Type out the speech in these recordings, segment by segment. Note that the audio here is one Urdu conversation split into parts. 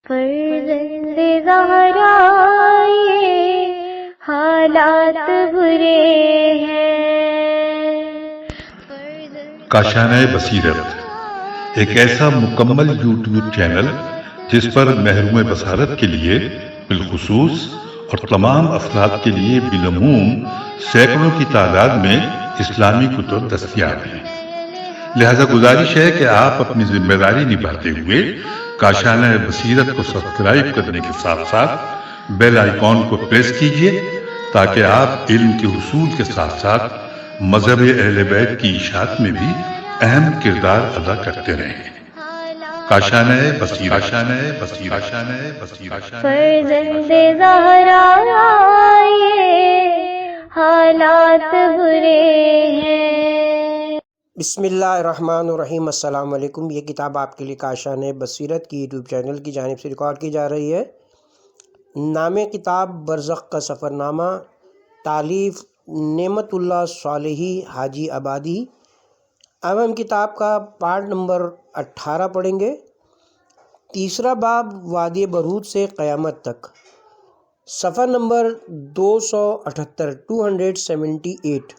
فرزند زہرا یہ حالات برے ہیں۔ کاشانہ بصیرت ایک ایسا مکمل یوٹیوب چینل جس پر محروم بصارت کے لیے بالخصوص اور تمام افراد کے لیے بالعموم سینکڑوں کی تعداد میں اسلامی کتب دستیاب ہیں۔ لہذا گزارش ہے کہ آپ اپنی ذمہ داری نبھاتے ہوئے کاشانہ بصیرت کو سبسکرائب کرنے کے ساتھ ساتھ بیل آئیکن کو پریس کیجیے تاکہ آپ علم کے حصول کے ساتھ ساتھ مذہب اہل بیت کی اشاعت میں بھی اہم کردار ادا کرتے رہیں۔ کاشانہ بصیرت۔ فرزند زہرا یہ حالات برے ہیں۔ بسم اللہ الرحمن الرحیم۔ السلام علیکم۔ یہ کتاب آپ کے لیے کاشانہ بصیرت کی یوٹیوب چینل کی جانب سے ریکارڈ کی جا رہی ہے۔ نام کتاب برزخ کا سفر نامہ، تالیف نعمت اللہ صالحی حاجی آبادی۔ اب ہم کتاب کا پارٹ نمبر 18 پڑھیں گے۔ تیسرا باب وادی برہوت سے قیامت تک، صفحہ نمبر 278۔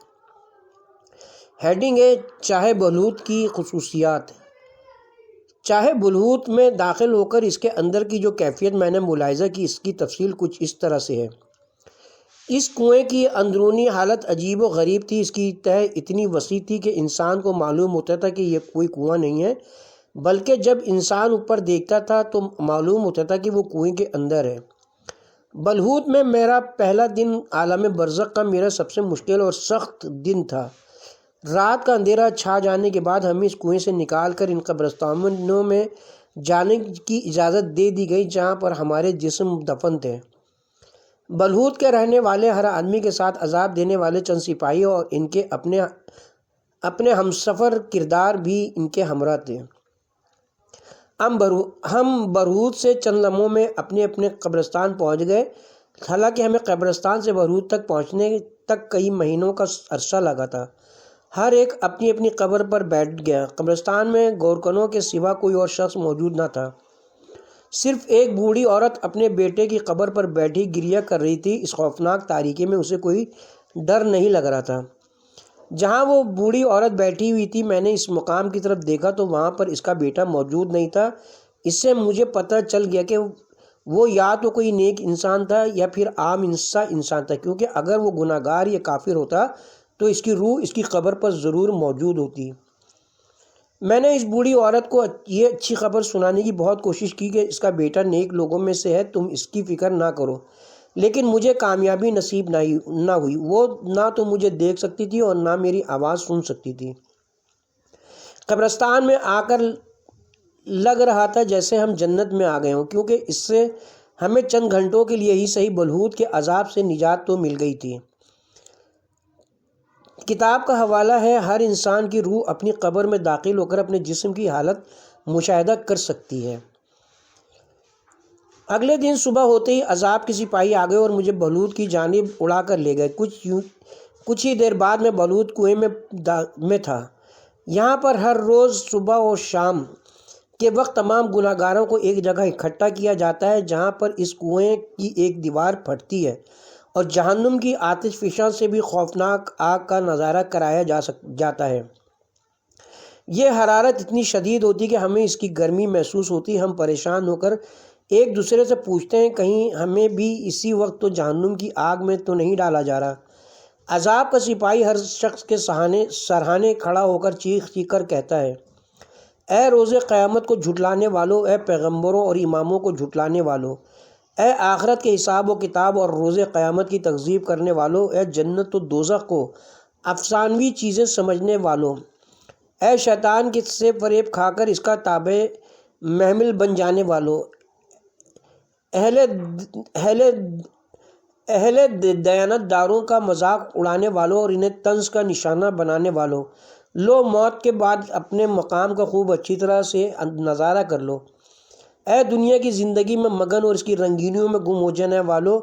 ہیڈنگ ہے چاہے بلوط کی خصوصیات۔ چاہے بلوط میں داخل ہو کر اس کے اندر کی جو کیفیت میں نے ملاحظہ کی، اس کی تفصیل کچھ اس طرح سے ہے۔ اس کنویں کی اندرونی حالت عجیب و غریب تھی۔ اس کی تہ اتنی وسیع تھی کہ انسان کو معلوم ہوتا تھا کہ یہ کوئی کنواں نہیں ہے، بلکہ جب انسان اوپر دیکھتا تھا تو معلوم ہوتا تھا کہ وہ کنویں کے اندر ہے۔ بلوط میں میرا پہلا دن عالم برزخ کا میرا سب سے مشکل اور سخت دن تھا۔ رات کا اندھیرا چھا جانے کے بعد ہمیں اس کنویں سے نکال کر ان قبرستانوں میں جانے کی اجازت دے دی گئی جہاں پر ہمارے جسم دفن تھے۔ بلوط کے رہنے والے ہر آدمی کے ساتھ عذاب دینے والے چند سپاہی اور ان کے اپنے ہمسفر کردار بھی ان کے ہمراہ تھے۔ ہم برہوت سے چند لمحوں میں اپنے اپنے قبرستان پہنچ گئے، حالانکہ ہمیں قبرستان سے برہوت تک پہنچنے تک کئی مہینوں کا عرصہ لگا تھا۔ ہر ایک اپنی اپنی قبر پر بیٹھ گیا۔ قبرستان میں گورکنوں کے سوا کوئی اور شخص موجود نہ تھا۔ صرف ایک بوڑھی عورت اپنے بیٹے کی قبر پر بیٹھی گریہ کر رہی تھی۔ اس خوفناک تاریکی میں اسے کوئی ڈر نہیں لگ رہا تھا۔ جہاں وہ بوڑھی عورت بیٹھی ہوئی تھی میں نے اس مقام کی طرف دیکھا تو وہاں پر اس کا بیٹا موجود نہیں تھا۔ اس سے مجھے پتہ چل گیا کہ وہ یا تو کوئی نیک انسان تھا یا پھر عام انسان تھا، کیونکہ اگر وہ گناہ گار یا کافر ہوتا تو اس کی روح اس کی قبر پر ضرور موجود ہوتی۔ میں نے اس بوڑھی عورت کو یہ اچھی خبر سنانے کی بہت کوشش کی کہ اس کا بیٹا نیک لوگوں میں سے ہے، تم اس کی فکر نہ کرو، لیکن مجھے کامیابی نصیب نہ ہوئی۔ وہ نہ تو مجھے دیکھ سکتی تھی اور نہ میری آواز سن سکتی تھی۔ قبرستان میں آ کر لگ رہا تھا جیسے ہم جنت میں آ گئے ہوں، کیونکہ اس سے ہمیں چند گھنٹوں کے لیے ہی صحیح بلوط کے عذاب سے نجات تو مل گئی تھی۔ کتاب کا حوالہ ہے ہر انسان کی روح اپنی قبر میں داخل ہو کر اپنے جسم کی حالت مشاہدہ کر سکتی ہے۔ اگلے دن صبح ہوتے ہی عذاب کے سپاہی آ گئے اور مجھے بلوط کی جانب اڑا کر لے گئے۔ کچھ ہی دیر بعد میں بلوط کنویں میں تھا۔ یہاں پر ہر روز صبح اور شام کے وقت تمام گناہ گاروں کو ایک جگہ اکٹھا کیا جاتا ہے، جہاں پر اس کنویں کی ایک دیوار پھٹتی ہے اور جہنم کی آتش فشاں سے بھی خوفناک آگ کا نظارہ کرایا جاتا ہے۔ یہ حرارت اتنی شدید ہوتی کہ ہمیں اس کی گرمی محسوس ہوتی۔ ہم پریشان ہو کر ایک دوسرے سے پوچھتے ہیں کہیں ہمیں بھی اسی وقت تو جہنم کی آگ میں تو نہیں ڈالا جا رہا۔ عذاب کا سپاہی ہر شخص کے سرہانے کھڑا ہو کر چیخ کر کہتا ہے، اے روز قیامت کو جھٹلانے والو، اے پیغمبروں اور اماموں کو جھٹلانے والو، اے آخرت کے حساب و کتاب اور روز قیامت کی تکذیب کرنے والو، اے جنت و دوزخ کو افسانوی چیزیں سمجھنے والو، اے شیطان کے سے فریب کھا کر اس کا تابع محمل بن جانے والو، اہل دیانت داروں کا مذاق اڑانے والوں اور انہیں طنز کا نشانہ بنانے والوں، لو موت کے بعد اپنے مقام کا خوب اچھی طرح سے نظارہ کر لو۔ اے دنیا کی زندگی میں مگن اور اس کی رنگینیوں میں گم ہو جانے والوں،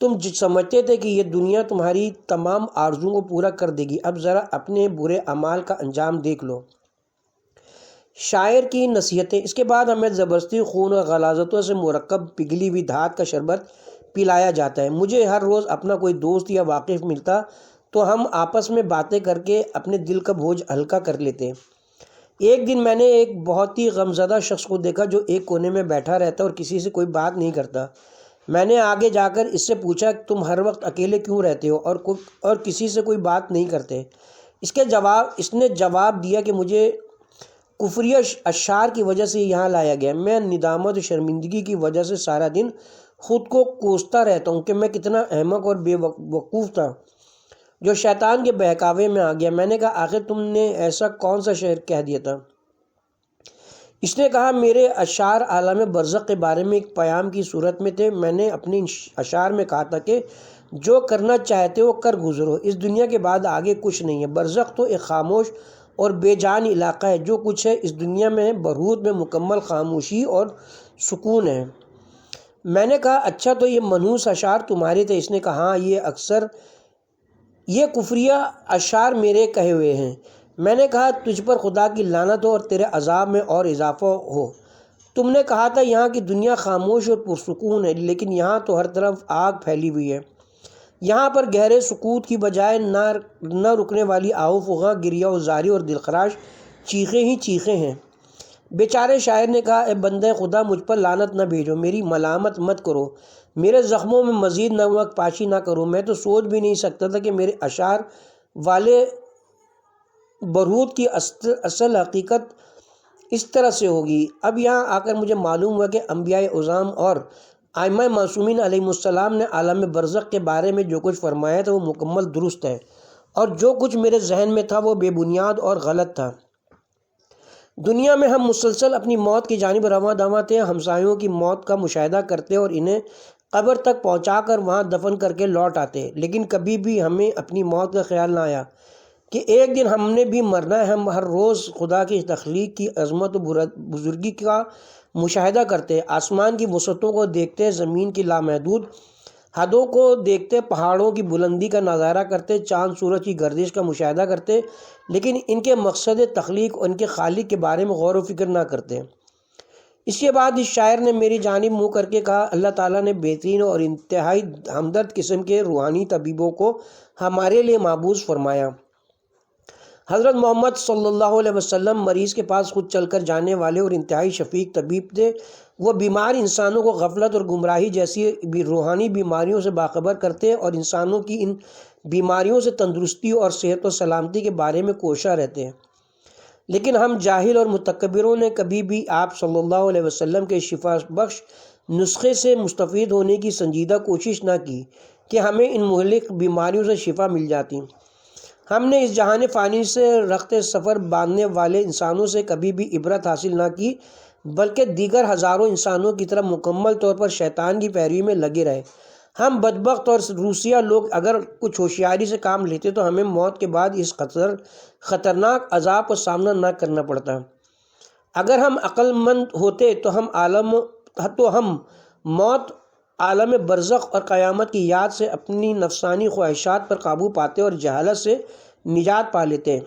تم سمجھتے تھے کہ یہ دنیا تمہاری تمام آرزوؤں کو پورا کر دے گی، اب ذرا اپنے برے اعمال کا انجام دیکھ لو۔ شاعر کی نصیحتیں۔ اس کے بعد ہمیں زبردستی خون اور غلاظتوں سے مرکب پگھلی ہوئی دھات کا شربت پلایا جاتا ہے۔ مجھے ہر روز اپنا کوئی دوست یا واقف ملتا تو ہم آپس میں باتیں کر کے اپنے دل کا بوجھ ہلکا کر لیتے۔ ایک دن میں نے ایک بہت ہی غمزدہ شخص کو دیکھا جو ایک کونے میں بیٹھا رہتا اور کسی سے کوئی بات نہیں کرتا۔ میں نے آگے جا کر اس سے پوچھا کہ تم ہر وقت اکیلے کیوں رہتے ہو اور کسی سے کوئی بات نہیں کرتے؟ اس نے جواب دیا کہ مجھے کفریہ اشعار کی وجہ سے یہاں لایا گیا۔ میں ندامت و شرمندگی کی وجہ سے سارا دن خود کو کوستا رہتا ہوں کہ میں کتنا احمق اور بے وقوف تھا جو شیطان کے بہکاوے میں آ گیا۔ میں نے کہا آخر تم نے ایسا کون سا شعر کہہ دیا تھا؟ اس نے کہا میرے اشعار عالم برزخ کے بارے میں ایک پیام کی صورت میں تھے۔ میں نے اپنے اشعار میں کہا تھا کہ جو کرنا چاہتے ہو کر گزرو، اس دنیا کے بعد آگے کچھ نہیں ہے۔ برزخ تو ایک خاموش اور بے جان علاقہ ہے۔ جو کچھ ہے اس دنیا میں ہے، برہوت میں مکمل خاموشی اور سکون ہے۔ میں نے کہا اچھا تو یہ منحوس اشعار تمہارے تھے؟ اس نے کہا ہاں، یہ کفریہ اشعار میرے کہے ہوئے ہیں۔ میں نے کہا تجھ پر خدا کی لعنت ہو اور تیرے عذاب میں اور اضافہ ہو۔ تم نے کہا تھا یہاں کی دنیا خاموش اور پرسکون ہے، لیکن یہاں تو ہر طرف آگ پھیلی ہوئی ہے۔ یہاں پر گہرے سکوت کی بجائے نہ رکنے والی آہو فغاں، گریہ و زاری اور دلخراش چیخیں ہی چیخیں ہیں۔ بیچارے شاعر نے کہا اے بندہ خدا، مجھ پر لعنت نہ بھیجو، میری ملامت مت کرو، میرے زخموں میں مزید نمک پاشی نہ کرو۔ میں تو سوچ بھی نہیں سکتا تھا کہ میرے اشعار والے برہوت کی اصل حقیقت اس طرح سے ہوگی۔ اب یہاں آ کر مجھے معلوم ہوا کہ انبیاء اعظام اور ائمہ معصومین علیہ السلام نے عالم برزخ کے بارے میں جو کچھ فرمایا تھا وہ مکمل درست ہے، اور جو کچھ میرے ذہن میں تھا وہ بے بنیاد اور غلط تھا۔ دنیا میں ہم مسلسل اپنی موت کی جانب رواں دواں تھے، ہمسایوں کی موت کا مشاہدہ کرتے اور انہیں قبر تک پہنچا کر وہاں دفن کر کے لوٹ آتے، لیکن کبھی بھی ہمیں اپنی موت کا خیال نہ آیا کہ ایک دن ہم نے بھی مرنا ہے۔ ہم ہر روز خدا کی تخلیق کی عظمت و بزرگی کا مشاہدہ کرتے، آسمان کی وسعتوں کو دیکھتے، زمین کی لامحدود حدوں کو دیکھتے، پہاڑوں کی بلندی کا نظارہ کرتے، چاند سورج کی گردش کا مشاہدہ کرتے، لیکن ان کے مقصد تخلیق اور ان کے خالق کے بارے میں غور و فکر نہ کرتے۔ اس کے بعد اس شاعر نے میری جانب منہ کر کے کہا اللہ تعالیٰ نے بہترین اور انتہائی ہمدرد قسم کے روحانی طبیبوں کو ہمارے لیے مابعوث فرمایا۔ حضرت محمد صلی اللہ علیہ وسلم مریض کے پاس خود چل کر جانے والے اور انتہائی شفیق طبیب تھے۔ وہ بیمار انسانوں کو غفلت اور گمراہی جیسی روحانی بیماریوں سے باخبر کرتے اور انسانوں کی ان بیماریوں سے تندرستی اور صحت و سلامتی کے بارے میں کوشاں رہتے ہیں۔ لیکن ہم جاہل اور متکبروں نے کبھی بھی آپ صلی اللہ علیہ وسلم کے شفا بخش نسخے سے مستفید ہونے کی سنجیدہ کوشش نہ کی کہ ہمیں ان مہلک بیماریوں سے شفا مل جاتی۔ ہم نے اس جہان فانی سے رخت سفر باندھنے والے انسانوں سے کبھی بھی عبرت حاصل نہ کی، بلکہ دیگر ہزاروں انسانوں کی طرح مکمل طور پر شیطان کی پیروی میں لگے رہے۔ ہم بدبخت اور روسیہ لوگ اگر کچھ ہوشیاری سے کام لیتے تو ہمیں موت کے بعد اس خطرناک عذاب کا سامنا نہ کرنا پڑتا۔ اگر ہم عقل مند ہوتے تو ہم موت، عالم برزخ اور قیامت کی یاد سے اپنی نفسانی خواہشات پر قابو پاتے اور جہالت سے نجات پا لیتے۔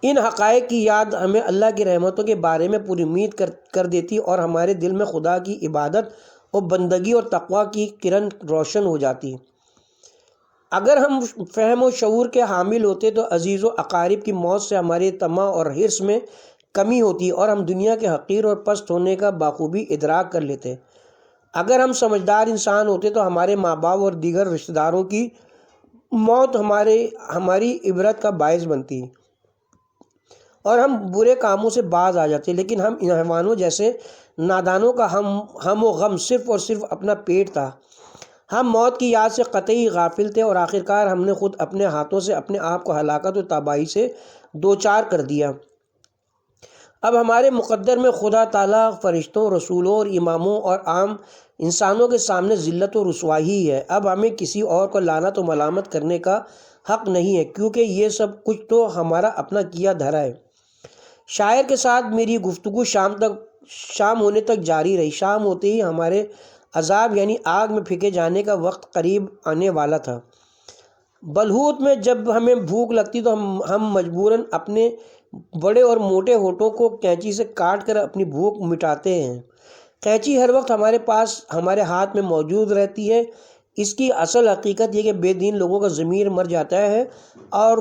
ان حقائق کی یاد ہمیں اللہ کی رحمتوں کے بارے میں پوری امید کر دیتی اور ہمارے دل میں خدا کی عبادت اور بندگی اور تقویٰ کی کرن روشن ہو جاتی۔ اگر ہم فہم و شعور کے حامل ہوتے تو عزیز و اقارب کی موت سے ہمارے طمع اور حرص میں کمی ہوتی اور ہم دنیا کے حقیر اور پست ہونے کا بخوبی ادراک کر لیتے۔ اگر ہم سمجھدار انسان ہوتے تو ہمارے ماں باپ اور دیگر رشتہ داروں کی موت ہماری عبرت کا باعث بنتی اور ہم برے کاموں سے باز آ جاتے، لیکن ہم ان حیوانوں جیسے نادانوں کا ہم و غم صرف اور صرف اپنا پیٹ تھا۔ ہم موت کی یاد سے قطعی غافل تھے اور آخرکار ہم نے خود اپنے ہاتھوں سے اپنے آپ کو ہلاکت و تباہی سے دوچار کر دیا۔ اب ہمارے مقدر میں خدا تعالیٰ، فرشتوں، رسولوں اور اماموں اور عام انسانوں کے سامنے ذلت و رسوائی ہے۔ اب ہمیں کسی اور کو لعنت و ملامت کرنے کا حق نہیں ہے، کیونکہ یہ سب کچھ تو ہمارا اپنا کیا دھرا ہے۔ شاعر کے ساتھ میری گفتگو شام ہونے تک جاری رہی۔ شام ہوتے ہی ہمارے عذاب یعنی آگ میں پھینکے جانے کا وقت قریب آنے والا تھا۔ بلہوت میں جب ہمیں بھوک لگتی تو ہم مجبوراً اپنے بڑے اور موٹے ہونٹوں کو قینچی سے کاٹ کر اپنی بھوک مٹاتے ہیں۔ قینچی ہر وقت ہمارے پاس ہمارے ہاتھ میں موجود رہتی ہے۔ اس کی اصل حقیقت یہ کہ بے دین لوگوں کا ضمیر مر جاتا ہے اور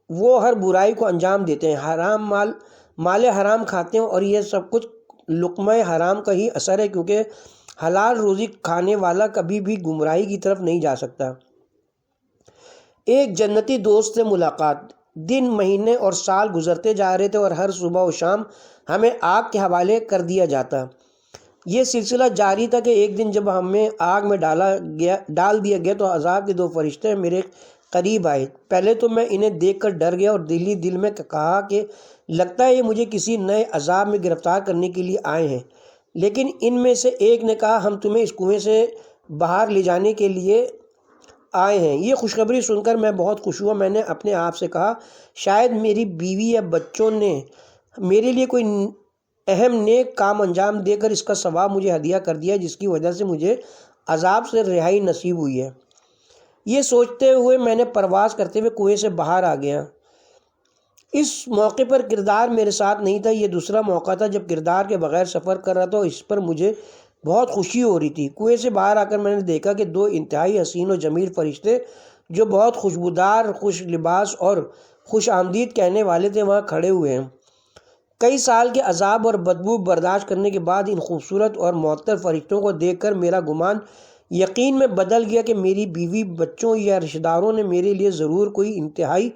وہ ہر برائی کو انجام دیتے ہیں، حرام مال حرام کھاتے ہیں، اور یہ سب کچھ لقمہ حرام کا ہی اثر ہے، کیونکہ حلال روزی کھانے والا کبھی بھی گمراہی کی طرف نہیں جا سکتا۔ ایک جنتی دوست سے ملاقات۔ دن، مہینے اور سال گزرتے جا رہے تھے اور ہر صبح و شام ہمیں آگ کے حوالے کر دیا جاتا۔ یہ سلسلہ جاری تھا کہ ایک دن جب ہمیں آگ میں ڈال دیا گیا تو عذاب کے 2 فرشتے میرے قریب آئے۔ پہلے تو میں انہیں دیکھ کر ڈر گیا اور دل میں کہا کہ لگتا ہے یہ مجھے کسی نئے عذاب میں گرفتار کرنے کے لیے آئے ہیں، لیکن ان میں سے ایک نے کہا ہم تمہیں اس کنویں سے باہر لے جانے کے لیے آئے ہیں۔ یہ خوشخبری سن کر میں بہت خوش ہوا۔ میں نے اپنے آپ سے کہا شاید میری بیوی یا بچوں نے میرے لیے کوئی اہم نیک کام انجام دے کر اس کا ثواب مجھے ہدیہ کر دیا، جس کی وجہ سے مجھے عذاب سے رہائی نصیب ہوئی ہے۔ یہ سوچتے ہوئے میں نے پرواز کرتے ہوئے کنویں سے باہر آ گیا۔ اس موقع پر کردار میرے ساتھ نہیں تھا۔ یہ دوسرا موقع تھا جب کردار کے بغیر سفر کر رہا تھا اور اس پر مجھے بہت خوشی ہو رہی تھی۔ کنویں سے باہر آ کر میں نے دیکھا کہ 2 انتہائی حسین و جمیل فرشتے جو بہت خوشبودار، خوش لباس اور خوش آمدید کہنے والے تھے وہاں کھڑے ہوئے ہیں۔ کئی سال کے عذاب اور بدبو برداشت کرنے کے بعد ان خوبصورت اور معطر فرشتوں کو دیکھ کر میرا گمان یقین میں بدل گیا کہ میری بیوی، بچوں یا رشتہ داروں نے میرے لیے ضرور کوئی انتہائی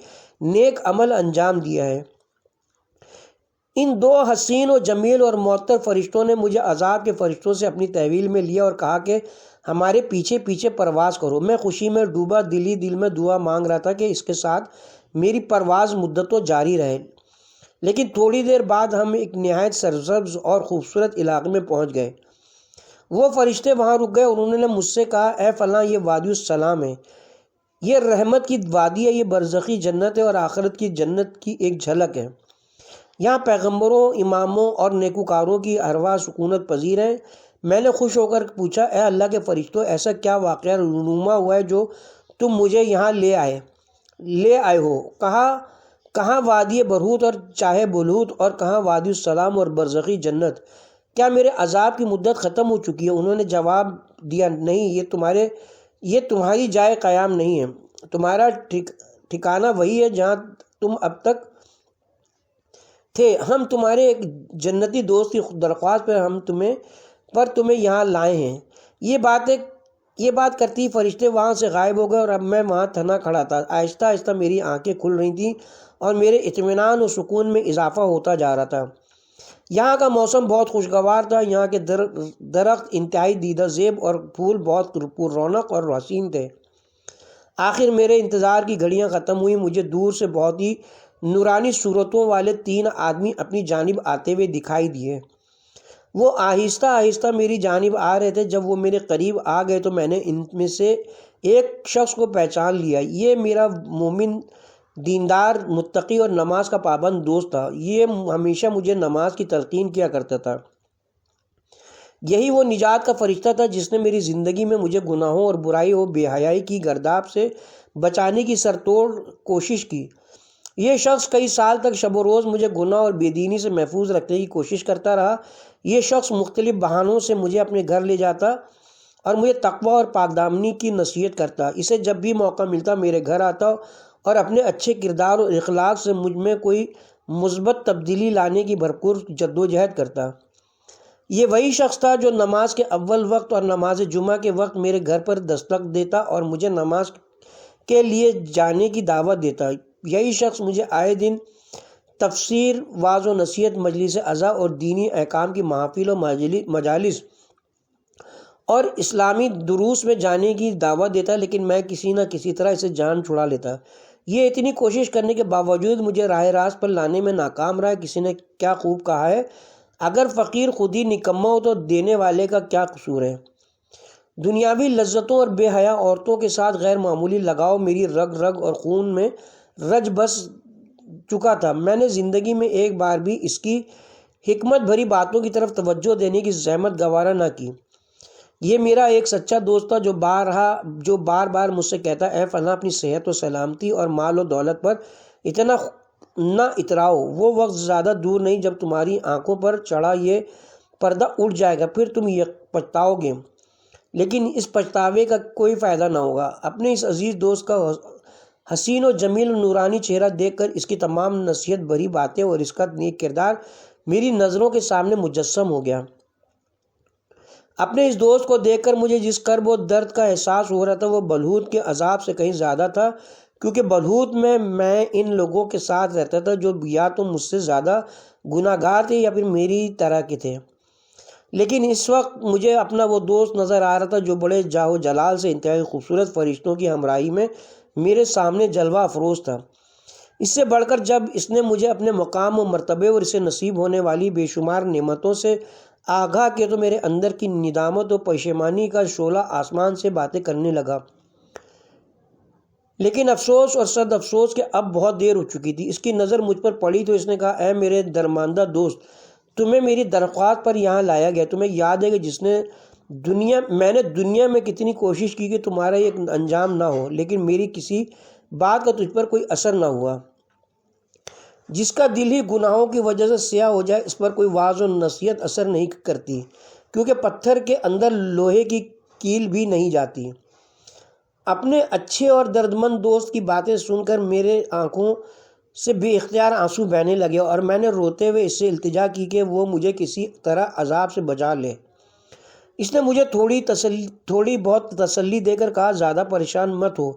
نیک عمل انجام دیا ہے۔ ان 2 حسین و جمیل اور معطر فرشتوں نے مجھے عذاب کے فرشتوں سے اپنی تحویل میں لیا اور کہا کہ ہمارے پیچھے پیچھے پرواز کرو۔ میں خوشی میں ڈوبا دل میں دعا مانگ رہا تھا کہ اس کے ساتھ میری پرواز مدتوں جاری رہے، لیکن تھوڑی دیر بعد ہم ایک نہایت سرسبز اور خوبصورت علاقے میں پہنچ گئے۔ وہ فرشتے وہاں رک گئے اور انہوں نے مجھ سے کہا اے فلاں، یہ وادی السلام ہے، یہ رحمت کی وادی ہے، یہ برزخی جنت ہے اور آخرت کی جنت کی ایک جھلک ہے۔ یہاں پیغمبروں، اماموں اور نیکوکاروں کی ارواح سکونت پذیر ہیں۔ میں نے خوش ہو کر پوچھا اے اللہ کے فرشتوں، ایسا کیا واقعہ رونما ہوا ہے جو تم مجھے یہاں لے آئے ہو؟ کہاں وادی برہوت اور چاہے بلوت، اور کہاں وادی السلام اور برزخی جنت؟ کیا میرے عذاب کی مدت ختم ہو چکی ہے؟ انہوں نے جواب دیا نہیں، یہ تمہاری جائے قیام نہیں ہے، تمہارا ٹھکانہ وہی ہے جہاں تم اب تک تھے۔ ہم تمہارے ایک جنتی دوست کی درخواست پر تمہیں یہاں لائے ہیں۔ یہ بات کرتی فرشتے وہاں سے غائب ہو گئے اور اب میں وہاں تھنا کھڑا تھا۔ آہستہ آہستہ میری آنکھیں کھل رہی تھیں اور میرے اطمینان و سکون میں اضافہ ہوتا جا رہا تھا۔ یہاں کا موسم بہت خوشگوار تھا، یہاں کے درخت انتہائی دیدہ زیب اور پھول بہت پر رونق اور حسین تھے۔ آخر میرے انتظار کی گھڑیاں ختم ہوئی۔ مجھے دور سے بہت ہی نورانی صورتوں والے 3 آدمی اپنی جانب آتے ہوئے دکھائی دیے۔ وہ آہستہ آہستہ میری جانب آ رہے تھے۔ جب وہ میرے قریب آ گئے تو میں نے ان میں سے ایک شخص کو پہچان لیا۔ یہ میرا مومن، دیندار، متقی اور نماز کا پابند دوست تھا۔ یہ ہمیشہ مجھے نماز کی تلقین کیا کرتا تھا۔ یہی وہ نجات کا فرشتہ تھا جس نے میری زندگی میں مجھے گناہوں اور برائی اور بے حیائی کی گرداب سے بچانے کی سرتوڑ کوشش کی۔ یہ شخص کئی سال تک شب و روز مجھے گناہ اور بے دینی سے محفوظ رکھنے کی کوشش کرتا رہا۔ یہ شخص مختلف بہانوں سے مجھے اپنے گھر لے جاتا اور مجھے تقویٰ اور پاک دامنی کی نصیحت کرتا۔ اسے جب بھی موقع ملتا میرے گھر آتا اور اپنے اچھے کردار اور اخلاق سے مجھ میں کوئی مثبت تبدیلی لانے کی بھرپور جدوجہد کرتا۔ یہ وہی شخص تھا جو نماز کے اول وقت اور نماز جمعہ کے وقت میرے گھر پر دستک دیتا اور مجھے نماز کے لیے جانے کی دعوت دیتا۔ یہی شخص مجھے آئے دن تفسیر، وعظ و نصیحت، مجلس عزا اور دینی احکام کی محافل و مجالس اور اسلامی دروس میں جانے کی دعوت دیتا، لیکن میں کسی نہ کسی طرح اسے جان چھڑا لیتا۔ یہ اتنی کوشش کرنے کے باوجود مجھے راہ راست پر لانے میں ناکام رہا۔ کسی نے کیا خوب کہا ہے، اگر فقیر خود ہی نکما ہو تو دینے والے کا کیا قصور ہے۔ دنیاوی لذتوں اور بے حیا عورتوں کے ساتھ غیر معمولی لگاؤ میری رگ اور خون میں رچ بس چکا تھا۔ میں نے زندگی میں ایک بار بھی اس کی حکمت بھری باتوں کی طرف توجہ دینے کی زحمت گوارا نہ کی۔ یہ میرا ایک سچا دوست تھا جو بار بار مجھ سے کہتا اے فلاں، اپنی صحت و سلامتی اور مال و دولت پر اتنا نہ اتراؤ، وہ وقت زیادہ دور نہیں جب تمہاری آنکھوں پر چڑھا یہ پردہ اٹھ جائے گا، پھر تم یہ پچھتاؤ گے، لیکن اس پچھتاوے کا کوئی فائدہ نہ ہوگا۔ اپنے اس عزیز دوست کا حسین و جمیل و نورانی چہرہ دیکھ کر اس کی تمام نصیحت بھری باتیں اور اس کا نیک کردار میری نظروں کے سامنے مجسم ہو گیا۔ اپنے اس دوست کو دیکھ کر مجھے جس کرب و درد کا احساس ہو رہا تھا وہ بلہوت کے عذاب سے کہیں زیادہ تھا، کیونکہ بلہوت میں ان لوگوں کے ساتھ رہتا تھا جو یا تو مجھ سے زیادہ گناہ گار تھے یا پھر میری طرح کے تھے، لیکن اس وقت مجھے اپنا وہ دوست نظر آ رہا تھا جو بڑے جاہ و جلال سے انتہائی خوبصورت فرشتوں کی ہمراہی میں میرے سامنے جلوہ افروز تھا۔ اس سے بڑھ کر جب اس نے مجھے اپنے مقام و مرتبے اور اسے نصیب ہونے والی بے شمار نعمتوں سے آگاہ کیا تو میرے اندر کی ندامت و پشیمانی کا شعلہ آسمان سے باتیں کرنے لگا، لیکن افسوس اور صد افسوس کہ اب بہت دیر ہو چکی تھی۔ اس کی نظر مجھ پر پڑی تو اس نے کہا، اے میرے درماندہ دوست، تمہیں میری درخواست پر یہاں لایا گیا۔ تمہیں یاد ہے کہ میں نے دنیا میں کتنی کوشش کی کہ تمہارا یہ انجام نہ ہو، لیکن میری کسی بات کا تجھ پر کوئی اثر نہ ہوا۔ جس کا دل ہی گناہوں کی وجہ سے سیاہ ہو جائے اس پر کوئی واعظ و نصیحت اثر نہیں کرتی، کیونکہ پتھر کے اندر لوہے کی کیل بھی نہیں جاتی۔ اپنے اچھے اور دردمند دوست کی باتیں سن کر میرے آنکھوں سے بے اختیار آنسو بہنے لگے اور میں نے روتے ہوئے اس سے التجا کی کہ وہ مجھے کسی طرح عذاب سے بچا لے۔ اس نے مجھے تھوڑی بہت تسلی دے کر کہا، زیادہ پریشان مت ہو،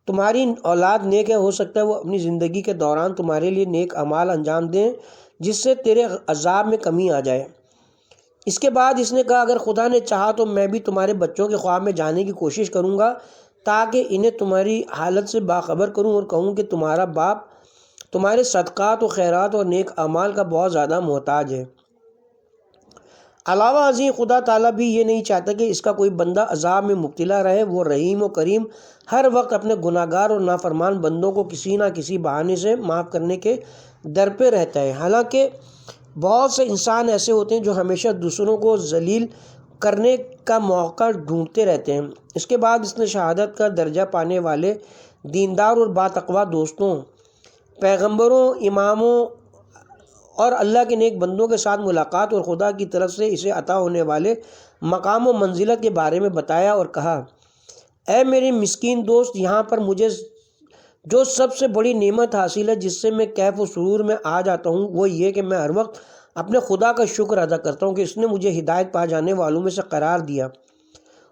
تمہاری اولاد نیک ہے، ہو سکتا ہے وہ اپنی زندگی کے دوران تمہارے لیے نیک اعمال انجام دیں جس سے تیرے عذاب میں کمی آ جائے۔ اس کے بعد اس نے کہا، اگر خدا نے چاہا تو میں بھی تمہارے بچوں کے خواب میں جانے کی کوشش کروں گا تاکہ انہیں تمہاری حالت سے باخبر کروں اور کہوں کہ تمہارا باپ تمہارے صدقات و خیرات اور نیک اعمال کا بہت زیادہ محتاج ہے۔ علاوہ ازیں خدا تعالیٰ بھی یہ نہیں چاہتا کہ اس کا کوئی بندہ عذاب میں مبتلا رہے۔ وہ رحیم و کریم ہر وقت اپنے گناہ گار اور نافرمان بندوں کو کسی نہ کسی بہانے سے معاف کرنے کے در پہ رہتا ہے۔ حالانکہ بہت سے انسان ایسے ہوتے ہیں جو ہمیشہ دوسروں کو ذلیل کرنے کا موقع ڈھونڈتے رہتے ہیں۔ اس کے بعد اس نے شہادت کا درجہ پانے والے دیندار اور باتقوا دوستوں، پیغمبروں، اماموں اور اللہ کے نیک بندوں کے ساتھ ملاقات اور خدا کی طرف سے اسے عطا ہونے والے مقام و منزلت کے بارے میں بتایا اور کہا، اے میرے مسکین دوست، یہاں پر مجھے جو سب سے بڑی نعمت حاصل ہے جس سے میں کیف و سرور میں آ جاتا ہوں وہ یہ کہ میں ہر وقت اپنے خدا کا شکر ادا کرتا ہوں کہ اس نے مجھے ہدایت پا جانے والوں میں سے قرار دیا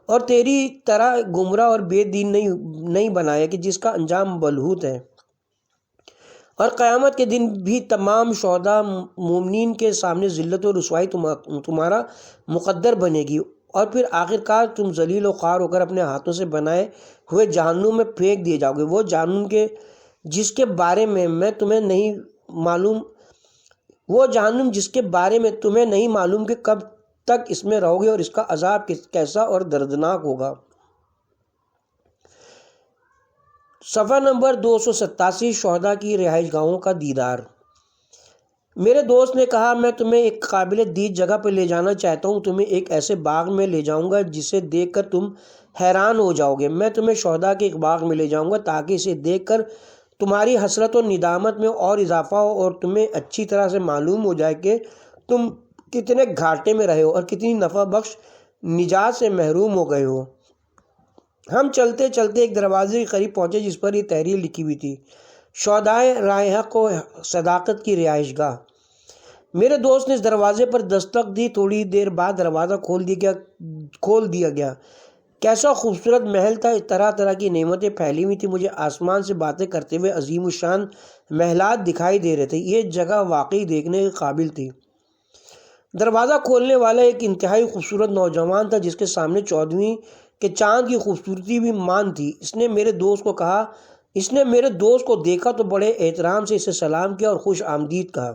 اور تیری طرح گمراہ اور بے دین نہیں بنایا کہ جس کا انجام بلہوت ہے۔ اور قیامت کے دن بھی تمام شہداء مومنین کے سامنے ذلت و رسوائی تمہارا مقدر بنے گی، اور پھر آخرکار تم ذلیل و خوار ہو کر اپنے ہاتھوں سے بنائے ہوئے جہنم میں پھینک دیے جاؤ گے، وہ جہنم جس کے بارے میں تمہیں نہیں معلوم کہ کب تک اس میں رہو گے اور اس کا عذاب کیسا اور دردناک ہوگا۔ صفحہ نمبر 287، شہداء کی رہائش گاہوں کا دیدار۔ میرے دوست نے کہا، میں تمہیں ایک قابل دید جگہ پر لے جانا چاہتا ہوں، تمہیں ایک ایسے باغ میں لے جاؤں گا جسے دیکھ کر تم حیران ہو جاؤ گے۔ میں تمہیں شہداء کے ایک باغ میں لے جاؤں گا تاکہ اسے دیکھ کر تمہاری حسرت و ندامت میں اور اضافہ ہو اور تمہیں اچھی طرح سے معلوم ہو جائے کہ تم کتنے گھاٹے میں رہے ہو اور کتنی نفع بخش نجات سے محروم ہو گئے ہو۔ ہم چلتے چلتے ایک دروازے کے قریب پہنچے جس پر یہ تحریر لکھی ہوئی تھی، شہدائے راہ حق و صداقت کی رہائش گاہ۔ میرے دوست نے اس دروازے پر دستک دی، تھوڑی دیر بعد دروازہ کھول دیا گیا۔ کیسا خوبصورت محل تھا، طرح طرح کی نعمتیں پھیلی ہوئی تھی، مجھے آسمان سے باتیں کرتے ہوئے عظیم الشان محلات دکھائی دے رہے تھے۔ یہ جگہ واقعی دیکھنے کے قابل تھی۔ دروازہ کھولنے والا ایک انتہائی خوبصورت نوجوان تھا جس کے سامنے 14ویں کے چاند کی خوبصورتی بھی مان تھی۔ اس نے میرے دوست کو دیکھا تو بڑے احترام سے اسے سلام کیا اور خوش آمدید کہا۔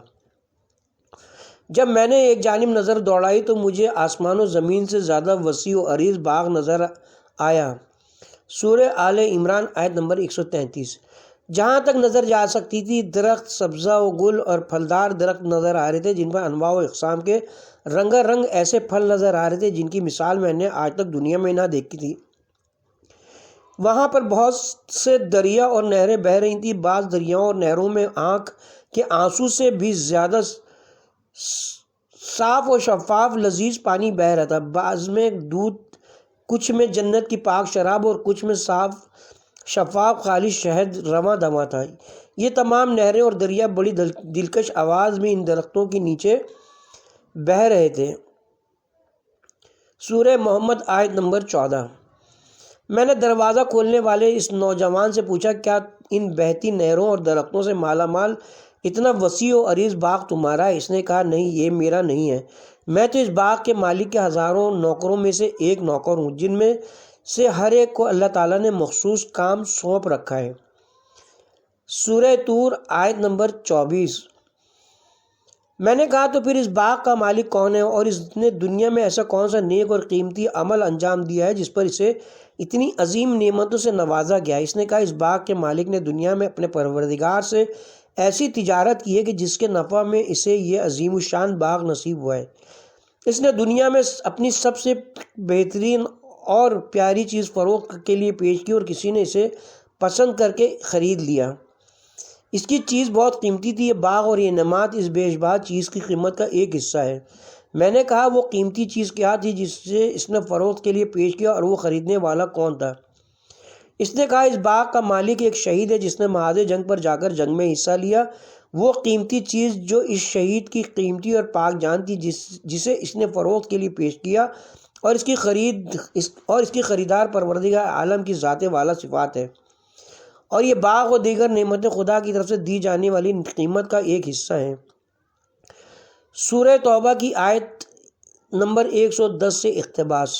جب میں نے ایک جانب نظر دوڑائی تو مجھے آسمان و زمین سے زیادہ وسیع و عریض باغ نظر آیا۔ سورہ آل عمران آیت نمبر 133۔ جہاں تک نظر جا سکتی تھی درخت، سبزہ و گل اور پھلدار درخت نظر آ رہے تھے جن پر انواع و اقسام کے رنگا رنگ ایسے پھل نظر آ رہے تھے جن کی مثال میں نے آج تک دنیا میں نہ دیکھی تھی۔ وہاں پر بہت سے دریا اور نہریں بہہ رہی تھیں۔ بعض دریاؤں اور نہروں میں آنکھ کہ آنسو سے بھی زیادہ صاف اور شفاف لذیذ پانی بہہ رہا تھا، بعض میں دودھ، کچھ میں جنت کی پاک شراب اور کچھ میں صاف شفاف خالص شہد رواں دواں تھا۔ یہ تمام نہریں اور دریا بڑی دلکش آواز میں ان درختوں کے نیچے بہہ رہے تھے۔ سورہ محمد آیت نمبر 14۔ میں نے دروازہ کھولنے والے اس نوجوان سے پوچھا، کیا ان بہتی نہروں اور درختوں سے مالا مال اتنا وسیع و عریض باغ تمہارا ہے؟ اس نے کہا، نہیں، یہ میرا نہیں ہے، میں تو اس باغ کے مالک کے ہزاروں نوکروں میں سے ایک نوکر ہوں، جن میں سے ہر ایک کو اللہ تعالیٰ نے مخصوص کام سونپ رکھا ہے۔ سورہ طور آیت نمبر 24۔ میں نے کہا، تو پھر اس باغ کا مالک کون ہے اور اس نے دنیا میں ایسا کون سا نیک اور قیمتی عمل انجام دیا ہے جس پر اسے اتنی عظیم نعمتوں سے نوازا گیا؟ اس نے کہا، اس باغ کے مالک نے دنیا میں اپنے پروردگار سے ایسی تجارت کی ہے کہ جس کے نفع میں اسے یہ عظیم الشان باغ نصیب ہوا ہے۔ اس نے دنیا میں اپنی سب سے بہترین اور پیاری چیز فروخت کے لیے پیش کی اور کسی نے اسے پسند کر کے خرید لیا۔ اس کی چیز بہت قیمتی تھی۔ یہ باغ اور یہ نعمات اس بیش بہا چیز کی قیمت کا ایک حصہ ہے۔ میں نے کہا، وہ قیمتی چیز کیا تھی جسے اس نے فروخت کے لیے پیش کیا اور وہ خریدنے والا کون تھا؟ اس نے کہا، اس باغ کا مالک ایک شہید ہے جس نے میدان جنگ پر جا کر جنگ میں حصہ لیا۔ وہ قیمتی چیز جو اس شہید کی قیمتی اور پاک جان تھی جسے اس نے فروخت کے لیے پیش کیا اور اس کی خریدار پروردگار عالم کی ذات والا صفات ہے، اور یہ باغ و دیگر نعمتیں خدا کی طرف سے دی جانے والی قیمت کا ایک حصہ ہیں۔ سورہ توبہ کی آیت نمبر 110 سے اقتباس۔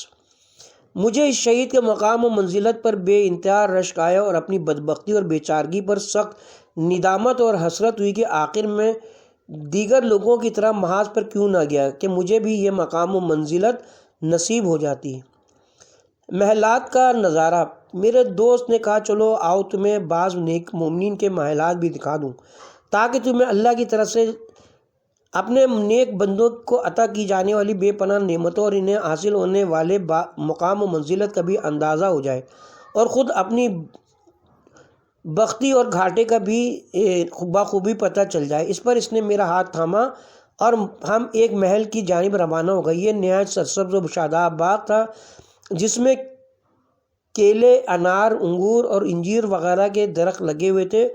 مجھے اس شہید کے مقام و منزلت پر بے انتہا رشک آیا اور اپنی بدبختی اور بیچارگی پر سخت ندامت اور حسرت ہوئی کہ آخر میں دیگر لوگوں کی طرح محاذ پر کیوں نہ گیا کہ مجھے بھی یہ مقام و منزلت نصیب ہو جاتی۔ محلات کا نظارہ۔ میرے دوست نے کہا، چلو آؤ تمہیں بعض نیک مومنین کے محلات بھی دکھا دوں تاکہ تمہیں اللہ کی طرف سے اپنے نیک بندوں کو عطا کی جانے والی بے پناہ نعمتوں اور انہیں حاصل ہونے والے مقام و منزلت کا بھی اندازہ ہو جائے اور خود اپنی بختی اور گھاٹے کا بھی بخوبی پتہ چل جائے۔ اس پر اس نے میرا ہاتھ تھاما اور ہم ایک محل کی جانب روانہ ہو گئے۔ یہ نہایت سرسبز و شاداب باغ تھا جس میں کیلے، انار، انگور اور انجیر وغیرہ کے درخت لگے ہوئے تھے۔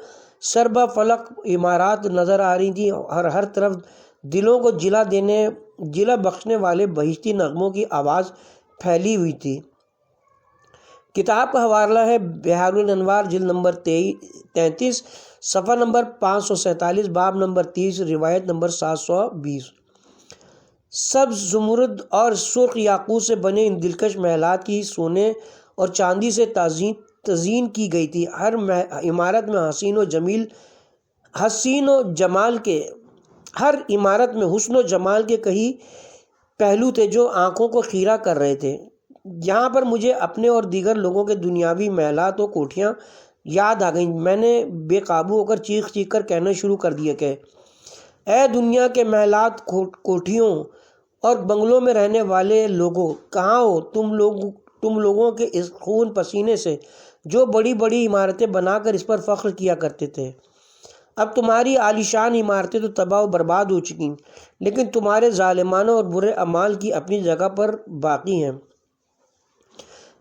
سربا فلک عمارات نظر آ رہی تھیں اور ہر طرف دلوں کو جلا بخشنے والے بہشتی نغموں کی آواز پھیلی ہوئی تھی۔ کتاب کا حوالہ ہے بحار الانوار، جلد نمبر 33، صفحہ نمبر 547، باب نمبر 30، روایت نمبر 720۔ سبز زمرد اور سرخ یاقوت سے بنے ان دلکش محلات کی سونے اور چاندی سے تزئین کی گئی تھی۔ ہر عمارت میں حسین و جمال کے کئی پہلو تھے جو آنکھوں کو خیرہ کر رہے تھے۔ یہاں پر مجھے اپنے اور دیگر لوگوں کے دنیاوی محلات و کوٹھیاں یاد آ گئیں۔ میں نے بے قابو ہو کر چیخ کر کہنا شروع کر دیا کہ اے دنیا کے محلات، کوٹھیوں اور بنگلوں میں رہنے والے لوگوں، کہاں ہو تم لوگوں کے اس خون پسینے سے جو بڑی بڑی عمارتیں بنا کر اس پر فخر کیا کرتے تھے؟ اب تمہاری عالیشان عمارتیں تو تباہ و برباد ہو چکی، لیکن تمہارے ظالمانہ اور برے اعمال کی اپنی جگہ پر باقی ہیں۔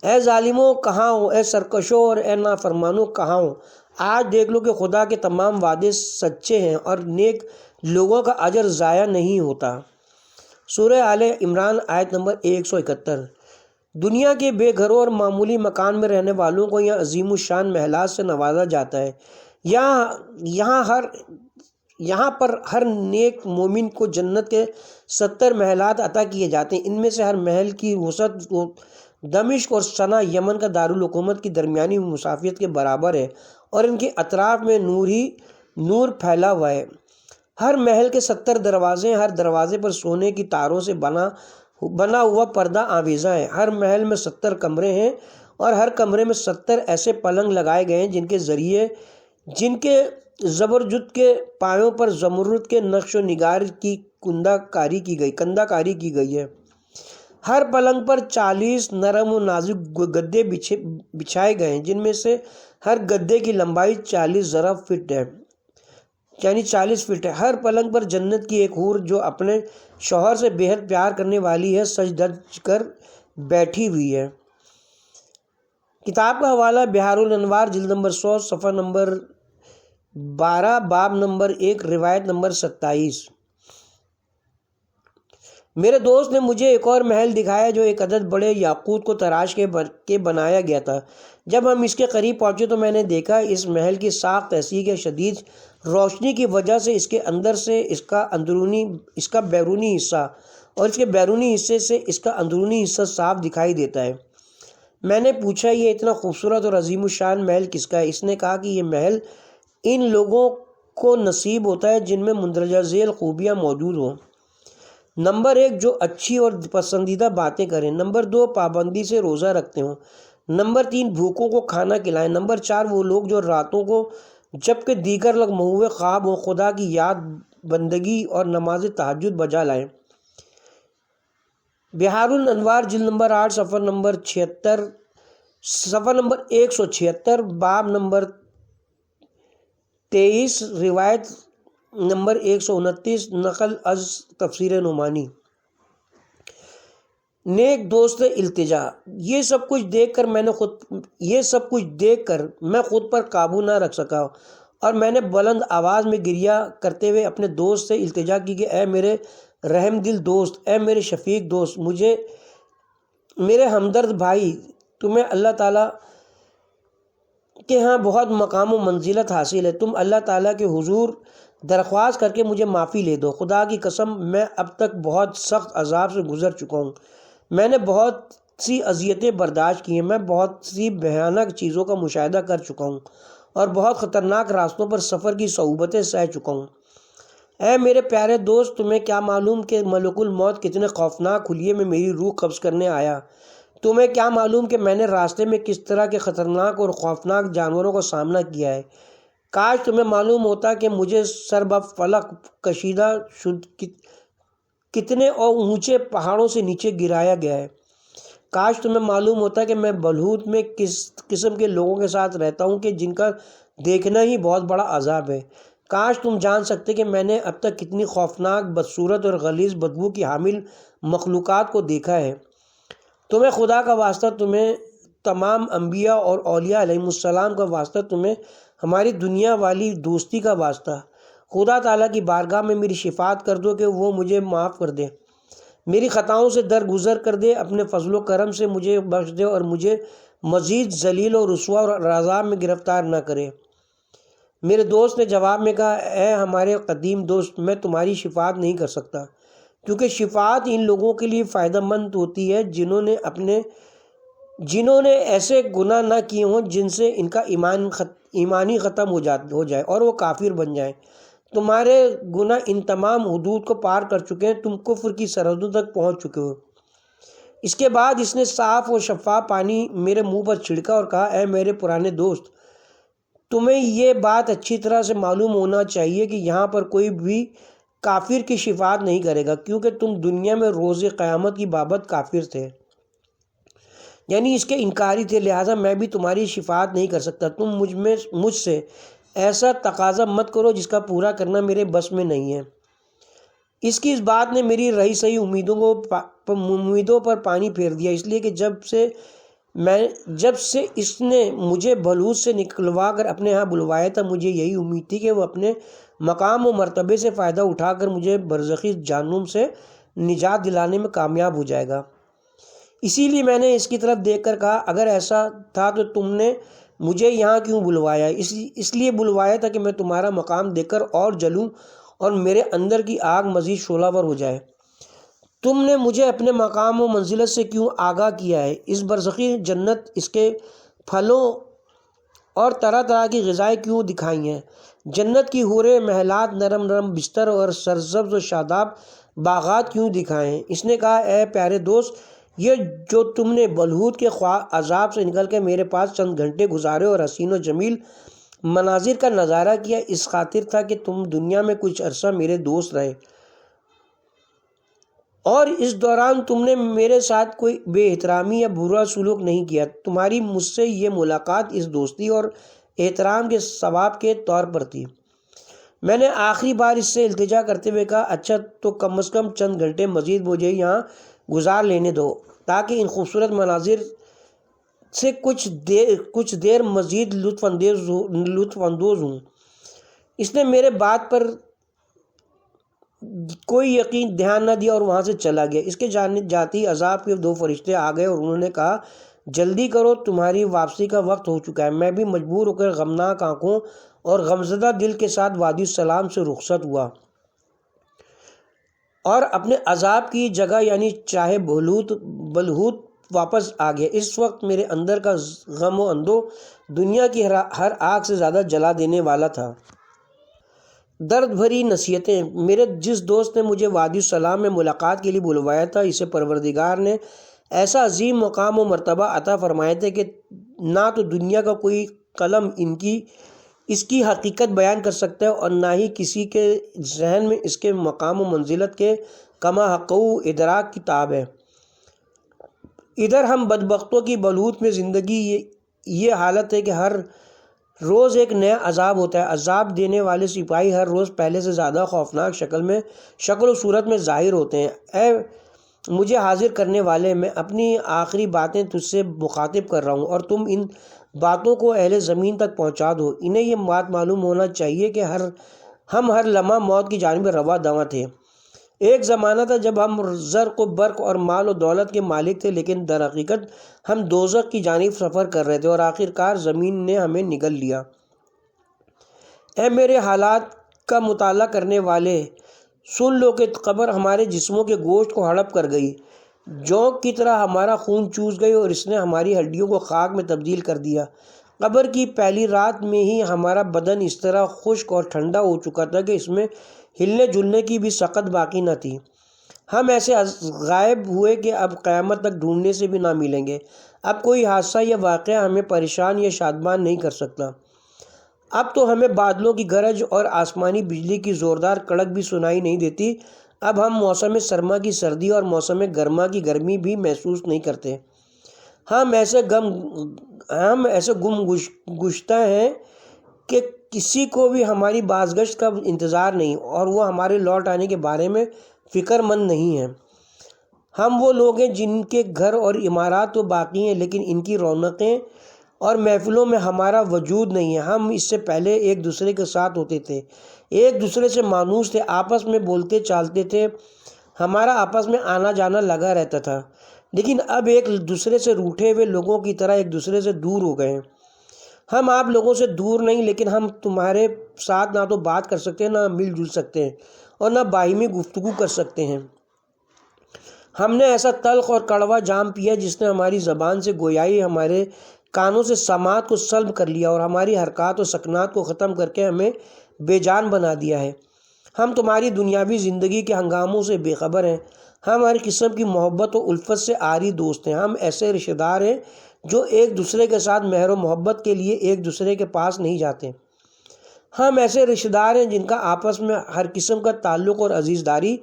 اے ظالموں کہاں ہو؟ اے سرکشوں اور اے نافرمانوں کہاں ہو؟ آج دیکھ لو کہ خدا کے تمام وعدے سچے ہیں اور نیک لوگوں کا اجر ضائع نہیں ہوتا۔ سورہ آل عمران آیت نمبر 171۔ دنیا کے بے گھروں اور معمولی مکان میں رہنے والوں کو یہاں عظیم الشان محلات سے نوازا جاتا ہے۔ یہاں پر ہر نیک مومن کو جنت کے 70 محلات عطا کیے جاتے ہیں۔ ان میں سے ہر محل کی وسعت دمشق اور صنعا یمن کا دارالحکومت کی درمیانی مسافت کے برابر ہے اور ان کے اطراف میں نور ہی نور پھیلا ہوا ہے۔ ہر محل کے 70 دروازے ہیں، ہر دروازے پر سونے کی تاروں سے بنا ہوا پردہ آویزاں ہے۔ ہر محل میں 70 کمرے ہیں اور ہر کمرے میں 70 ایسے پلنگ لگائے گئے ہیں جن کے زبرجد کے پایوں پر زمرد کے نقش و نگار کی کندہ کاری کی گئی ہے۔ ہر پلنگ پر 40 نرم و نازک گدے بچھائے گئے ہیں، جن میں سے ہر گدے کی لمبائی 40 ضرب فٹ ہے۔ یعنی 40 فٹ ہے۔ ہر پلنگ پر جنت کی ایک حور جو اپنے شوہر سے بے حد پیار کرنے والی ہے سج دھج کر بیٹھی ہوئی ہے۔ کتاب کا حوالہ بحار الانوار جلد نمبر 100 صفحہ نمبر 12 باب نمبر 1 روایت نمبر 27۔ میرے دوست نے مجھے ایک اور محل دکھایا جو ایک عدد بڑے یاقوت کو تراش کے بنایا گیا تھا۔ جب ہم اس کے قریب پہنچے تو میں نے دیکھا اس محل کی ساخت ایسی کہ شدید روشنی کی وجہ سے اس کے اندر سے اس کا بیرونی حصہ اور اس کے بیرونی حصے سے اس کا اندرونی حصہ صاف دکھائی دیتا ہے۔ میں نے پوچھا یہ اتنا خوبصورت اور عظیم الشان محل کس کا ہے؟ اس نے کہا کہ یہ محل ان لوگوں کو نصیب ہوتا ہے جن میں مندرجہ ذیل خوبیاں موجود ہوں۔ نمبر 1 جو اچھی اور پسندیدہ باتیں کریں۔ نمبر 2 پابندی سے روزہ رکھتے ہوں۔ نمبر 3 بھوکوں کو کھانا کھلائیں۔ نمبر 4 وہ لوگ جو راتوں کو جبکہ دیگر لوگ محو خواب ہوں خدا کی یاد بندگی اور نماز تہجد بجا لائیں۔ بحار الانوار جلد نمبر 8 صفحہ نمبر 176 باب نمبر 23 روایت نمبر 129 نقل از تفسیر نعمانی۔ نیک دوست التجا۔ یہ سب کچھ دیکھ کر میں خود پر قابو نہ رکھ سکا اور میں نے بلند آواز میں گریہ کرتے ہوئے اپنے دوست سے التجا کی کہ اے میرے رحم دل دوست، اے میرے شفیق دوست، میرے ہمدرد بھائی، تمہیں اللہ تعالیٰ کے ہاں بہت مقام و منزلت حاصل ہے۔ تم اللہ تعالیٰ کے حضور درخواست کر کے مجھے معافی لے دو۔ خدا کی قسم میں اب تک بہت سخت عذاب سے گزر چکا ہوں۔ میں نے بہت سی اذیتیں برداشت کی ہیں۔ میں بہت سی بھیانک چیزوں کا مشاہدہ کر چکا ہوں اور بہت خطرناک راستوں پر سفر کی صعوبتیں سہ چکا ہوں۔ اے میرے پیارے دوست، تمہیں کیا معلوم کہ ملک الموت کتنے خوفناک حلیے میں میری روح قبض کرنے آیا؟ تمہیں کیا معلوم کہ میں نے راستے میں کس طرح کے خطرناک اور خوفناک جانوروں کا سامنا کیا ہے؟ کاش تمہیں معلوم ہوتا کہ مجھے سرب فلک کشیدہ کتنے اور اونچے پہاڑوں سے نیچے گرایا گیا ہے۔ کاش تمہیں معلوم ہوتا کہ میں بلوت میں کس قسم کے لوگوں کے ساتھ رہتا ہوں کہ جن کا دیکھنا ہی بہت بڑا عذاب ہے۔ کاش تم جان سکتے کہ میں نے اب تک کتنی خوفناک، بدصورت اور غلیظ بدبو کی حامل مخلوقات کو دیکھا ہے۔ تمہیں خدا کا واسطہ، تمہیں تمام انبیاء اور اولیاء علیہ السلام کا واسطہ، تمہیں ہماری دنیا والی دوستی کا واسطہ، خدا تعالیٰ کی بارگاہ میں میری شفاعت کر دو کہ وہ مجھے معاف کر دے، میری خطاؤں سے درگزر کر دے، اپنے فضل و کرم سے مجھے بخش دے اور مجھے مزید ذلیل و رسوا اور عذاب میں گرفتار نہ کرے۔ میرے دوست نے جواب میں کہا اے ہمارے قدیم دوست، میں تمہاری شفاعت نہیں کر سکتا، کیونکہ شفاعت ان لوگوں کے لیے فائدہ مند ہوتی ہے جنہوں نے ایسے گناہ نہ کیے ہوں جن سے ان کا ایمانی ختم ہو جائے اور وہ کافر بن جائیں۔ تمہارے گناہ ان تمام حدود کو پار کر چکے ہیں، تم کفر کی سرحدوں تک پہنچ چکے ہو۔ اس کے بعد اس نے صاف و شفاف پانی میرے منہ پر چھڑکا اور کہا اے میرے پرانے دوست، تمہیں یہ بات اچھی طرح سے معلوم ہونا چاہیے کہ یہاں پر کوئی بھی کافر کی شفاعت نہیں کرے گا، کیونکہ تم دنیا میں روز قیامت کی بابت کافر تھے، یعنی اس کے انکاری تھے، لہٰذا میں بھی تمہاری شفاعت نہیں کر سکتا۔ تم مجھ سے ایسا تقاضا مت کرو جس کا پورا کرنا میرے بس میں نہیں ہے۔ اس بات نے میری رہی سہی امیدوں پر پانی پھیر دیا، اس لیے کہ جب سے اس نے مجھے بلوت سے نکلوا کر اپنے ہاں بلوایا تھا، مجھے یہی امید تھی کہ وہ اپنے مقام و مرتبے سے فائدہ اٹھا کر مجھے برزخی جہنم سے نجات دلانے میں کامیاب ہو جائے گا۔ اسی لیے میں نے اس کی طرف دیکھ کر کہا اگر ایسا تھا تو تم نے مجھے یہاں کیوں بلوایا؟ اس لیے بلوایا تھا کہ میں تمہارا مقام دیکھ کر اور جلوں اور میرے اندر کی آگ مزید شعلہ ور ہو جائے۔ تم نے مجھے اپنے مقام و منزلت سے کیوں آگاہ کیا ہے؟ اس برزخی جنت، اس کے پھلوں اور طرح طرح کی غذائیں کیوں دکھائی ہیں؟ جنت کی حوریں، محلات، نرم نرم بستر اور سرسبز و شاداب باغات کیوں دکھائے ہیں؟ اس نے کہا اے پیارے دوست، یہ جو تم نے بلہوت کے عذاب سے نکل کے میرے پاس چند گھنٹے گزارے اور حسین و جمیل مناظر کا نظارہ کیا، اس خاطر تھا کہ تم دنیا میں کچھ عرصہ میرے دوست رہے اور اس دوران تم نے میرے ساتھ کوئی بے احترامی یا برا سلوک نہیں کیا۔ تمہاری مجھ سے یہ ملاقات اس دوستی اور احترام کے ثواب کے طور پر تھی۔ میں نے آخری بار اس سے التجا کرتے ہوئے کہا اچھا تو کم از کم چند گھنٹے مزید مجھے یہاں گزار لینے دو تاکہ ان خوبصورت مناظر سے کچھ دیر مزید لطف اندوز ہوں۔ اس نے میرے بات پر کوئی یقین دھیان نہ دیا اور وہاں سے چلا گیا۔ اس کے جاتی عذاب کے 2 فرشتے آ گئے اور انہوں نے کہا جلدی کرو، تمہاری واپسی کا وقت ہو چکا ہے۔ میں بھی مجبور ہو کر غمناک آنکھوں اور غمزدہ دل کے ساتھ وادی السلام سے رخصت ہوا اور اپنے عذاب کی جگہ یعنی چاہے بلہوت واپس آ گیا۔ اس وقت میرے اندر کا غم و اندو دنیا کی ہر آگ سے زیادہ جلا دینے والا تھا۔ درد بھری نصیحتیں۔ میرے جس دوست نے مجھے وادی السلام میں ملاقات کے لیے بلوایا تھا، اسے پروردگار نے ایسا عظیم مقام و مرتبہ عطا فرمائے تھے کہ نہ تو دنیا کا کوئی قلم اس کی حقیقت بیان کر سکتا ہے اور نہ ہی کسی کے ذہن میں اس کے مقام و منزلت کے کما حق ادراک کی تاب ہے۔ ادھر ہم بدبختوں کی بلوط میں زندگی یہ حالت ہے کہ ہر روز ایک نیا عذاب ہوتا ہے۔ عذاب دینے والے سپاہی ہر روز پہلے سے زیادہ خوفناک شکل و صورت میں ظاہر ہوتے ہیں۔ اے مجھے حاضر کرنے والے، میں اپنی آخری باتیں تجھ سے مخاطب کر رہا ہوں اور تم ان باتوں کو اہل زمین تک پہنچا دو۔ انہیں یہ بات معلوم ہونا چاہیے کہ ہم ہر لمحہ موت کی جانب رواں دواں تھے۔ ایک زمانہ تھا جب ہم زرق و برق اور مال و دولت کے مالک تھے، لیکن در حقیقت ہم دوزخ کی جانب سفر کر رہے تھے اور آخرکار زمین نے ہمیں نگل لیا۔ اے میرے حالات کا مطالعہ کرنے والے، سن لو کہ قبر ہمارے جسموں کے گوشت کو ہڑپ کر گئی، جونک کی طرح ہمارا خون چوس گئی اور اس نے ہماری ہڈیوں کو خاک میں تبدیل کر دیا۔ قبر کی پہلی رات میں ہی ہمارا بدن اس طرح خشک اور ٹھنڈا ہو چکا تھا کہ اس میں ہلنے جلنے کی بھی سقت باقی نہ تھی۔ ہم ایسے غائب ہوئے کہ اب قیامت تک ڈھونڈنے سے بھی نہ ملیں گے۔ اب کوئی حادثہ یا واقعہ ہمیں پریشان یا شادمان نہیں کر سکتا۔ اب تو ہمیں بادلوں کی گرج اور آسمانی بجلی کی زوردار کڑک بھی سنائی نہیں دیتی۔ اب ہم موسم سرما کی سردی اور موسم گرما کی گرمی بھی محسوس نہیں کرتے۔ ہم ایسے گم گشتہ ہیں کہ کسی کو بھی ہماری بازگشت کا انتظار نہیں اور وہ ہمارے لوٹ آنے کے بارے میں فکر مند نہیں ہیں۔ ہم وہ لوگ ہیں جن کے گھر اور عمارات تو باقی ہیں، لیکن ان کی رونقیں اور محفلوں میں ہمارا وجود نہیں ہے۔ ہم اس سے پہلے ایک دوسرے کے ساتھ ہوتے تھے، ایک دوسرے سے مانوس تھے، آپس میں بولتے چالتے تھے، ہمارا آپس میں آنا جانا لگا رہتا تھا، لیکن اب ایک دوسرے سے روٹھے ہوئے لوگوں کی طرح ایک دوسرے سے دور ہو گئے ہیں۔ ہم آپ لوگوں سے دور نہیں، لیکن ہم تمہارے ساتھ نہ تو بات کر سکتے ہیں، نہ مل جل سکتے ہیں اور نہ باہمی گفتگو کر سکتے ہیں۔ ہم نے ایسا تلخ اور کڑوا جام پیا جس نے ہماری زبان سے گویائی، ہمارے کانوں سے سماعت کو سلب کر لیا اور ہماری حرکات و سکنات کو ختم کر کے ہمیں بے جان بنا دیا ہے۔ ہم تمہاری دنیاوی زندگی کے ہنگاموں سے بے خبر ہیں، ہم ہر قسم کی محبت و الفت سے عاری دوست ہیں۔ ہم ایسے رشتہ دار ہیں جو ایک دوسرے کے ساتھ مہر و محبت کے لیے ایک دوسرے کے پاس نہیں جاتے۔ ہم ایسے رشتہ دار ہیں جن کا آپس میں ہر قسم کا تعلق اور عزیزداری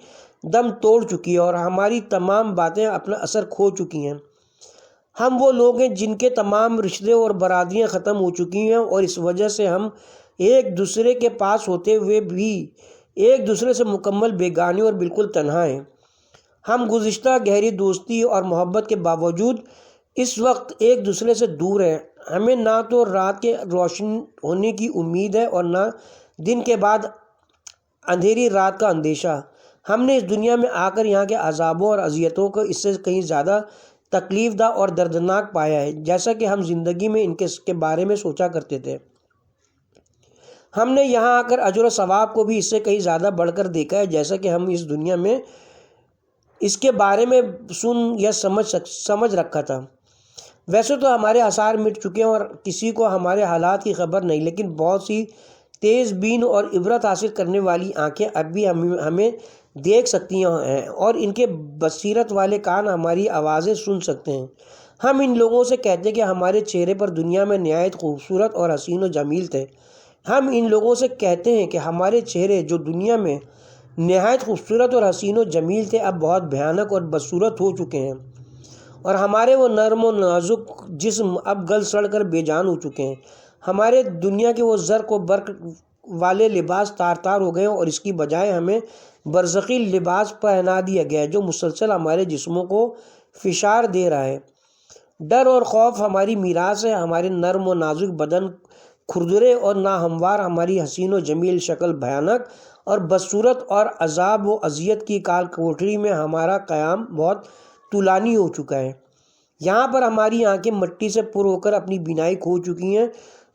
دم توڑ چکی ہے اور ہماری تمام باتیں اپنا اثر کھو چکی ہیں۔ ہم وہ لوگ ہیں جن کے تمام رشتے اور برادریاں ختم ہو چکی ہیں اور اس وجہ سے ہم ایک دوسرے کے پاس ہوتے ہوئے بھی ایک دوسرے سے مکمل بیگانے اور بالکل تنہا ہیں۔ ہم گزشتہ گہری دوستی اور محبت کے باوجود اس وقت ایک دوسرے سے دور ہیں۔ ہمیں نہ تو رات کے روشن ہونے کی امید ہے اور نہ دن کے بعد اندھیری رات کا اندیشہ۔ ہم نے اس دنیا میں آ کر یہاں کے عذابوں اور اذیتوں کو اس سے کہیں زیادہ تکلیف دہ اور دردناک پایا ہے، جیسا کہ ہم زندگی میں ان کے بارے میں سوچا کرتے تھے۔ ہم نے یہاں آ کر اجر و ثواب کو بھی اس سے کہیں زیادہ بڑھ کر دیکھا ہے، جیسا کہ ہم اس دنیا میں اس کے بارے میں سن یا سمجھ رکھا تھا۔ ویسے تو ہمارے آثار مٹ چکے ہیں اور کسی کو ہمارے حالات کی خبر نہیں، لیکن بہت سی تیز بین اور عبرت حاصل کرنے والی آنکھیں اب بھی ہمیں دیکھ سکتی ہیں اور ان کے بصیرت والے کان ہماری آوازیں سن سکتے ہیں۔ ہم ان لوگوں سے کہتے ہیں کہ ہمارے چہرے پر دنیا میں نہایت خوبصورت اور حسین و جمیل تھے۔ ہم ان لوگوں سے کہتے ہیں کہ ہمارے چہرے جو دنیا میں نہایت خوبصورت اور حسین و جمیل تھے اب بہت بھیانک اور بدصورت ہو چکے ہیں اور ہمارے وہ نرم و نازک جسم اب گل سڑ کر بے جان ہو چکے ہیں۔ ہمارے دنیا کے وہ زرق و برق والے لباس تار تار ہو گئے اور اس کی بجائے ہمیں برزخی لباس پہنا دیا گیا ہے جو مسلسل ہمارے جسموں کو فشار دے رہا ہے۔ ڈر اور خوف ہماری میراث ہے، ہمارے نرم و نازک بدن کھردرے اور ناہموار، ہماری حسین و جمیل شکل بھیانک اور بدصورت، اور عذاب و اذیت کی کال کوٹری میں ہمارا قیام بہت طولانی ہو چکا ہے۔ یہاں پر ہماری آنکھیں مٹی سے پر ہو کر اپنی بینائی کھو چکی ہیں،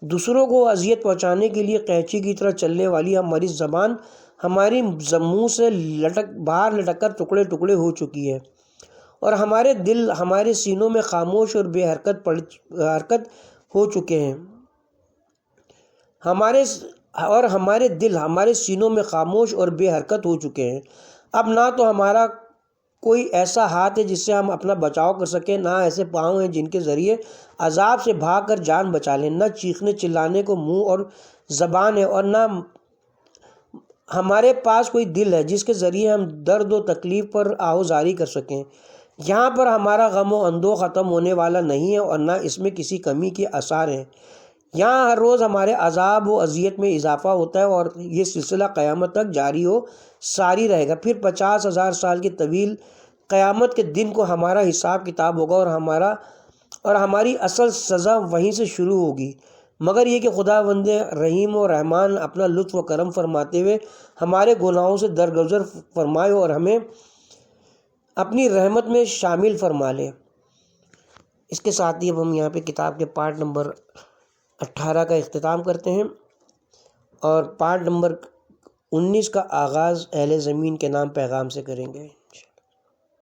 دوسروں کو اذیت پہنچانے کے لیے قینچی کی طرح چلنے والی ہماری زبان ہماری منہ سے باہر لٹک کر ٹکڑے ٹکڑے ہو چکی ہے، اور ہمارے دل ہمارے سینوں میں خاموش اور بے حرکت ہو چکے ہیں۔ ہمارے دل ہمارے سینوں میں خاموش اور بے حرکت ہو چکے ہیں۔ اب نہ تو ہمارا کوئی ایسا ہاتھ ہے جس سے ہم اپنا بچاؤ کر سکیں، نہ ایسے پاؤں ہیں جن کے ذریعے عذاب سے بھاگ کر جان بچا لیں، نہ چیخنے چلانے کو منہ اور زبان ہے، اور نہ ہمارے پاس کوئی دل ہے جس کے ذریعے ہم درد و تکلیف پر آہوزاری کر سکیں۔ یہاں پر ہمارا غم و اندوہ ختم ہونے والا نہیں ہے اور نہ اس میں کسی کمی کے آثار ہیں۔ یہاں ہر روز ہمارے عذاب و اذیت میں اضافہ ہوتا ہے اور یہ سلسلہ قیامت تک جاری و ساری رہے گا۔ پھر 50,000 سال کے طویل قیامت کے دن کو ہمارا حساب کتاب ہوگا اور ہماری اصل سزا وہیں سے شروع ہوگی، مگر یہ کہ خداوند رحیم و رحمان اپنا لطف و کرم فرماتے ہوئے ہمارے گناہوں سے درگزر فرمائے اور ہمیں اپنی رحمت میں شامل فرما لے۔ اس کے ساتھ ہی اب ہم یہاں پہ کتاب کے پارٹ نمبر 18 کا اختتام کرتے ہیں اور پارٹ نمبر 19 کا آغاز اہل زمین کے نام پیغام سے کریں گے۔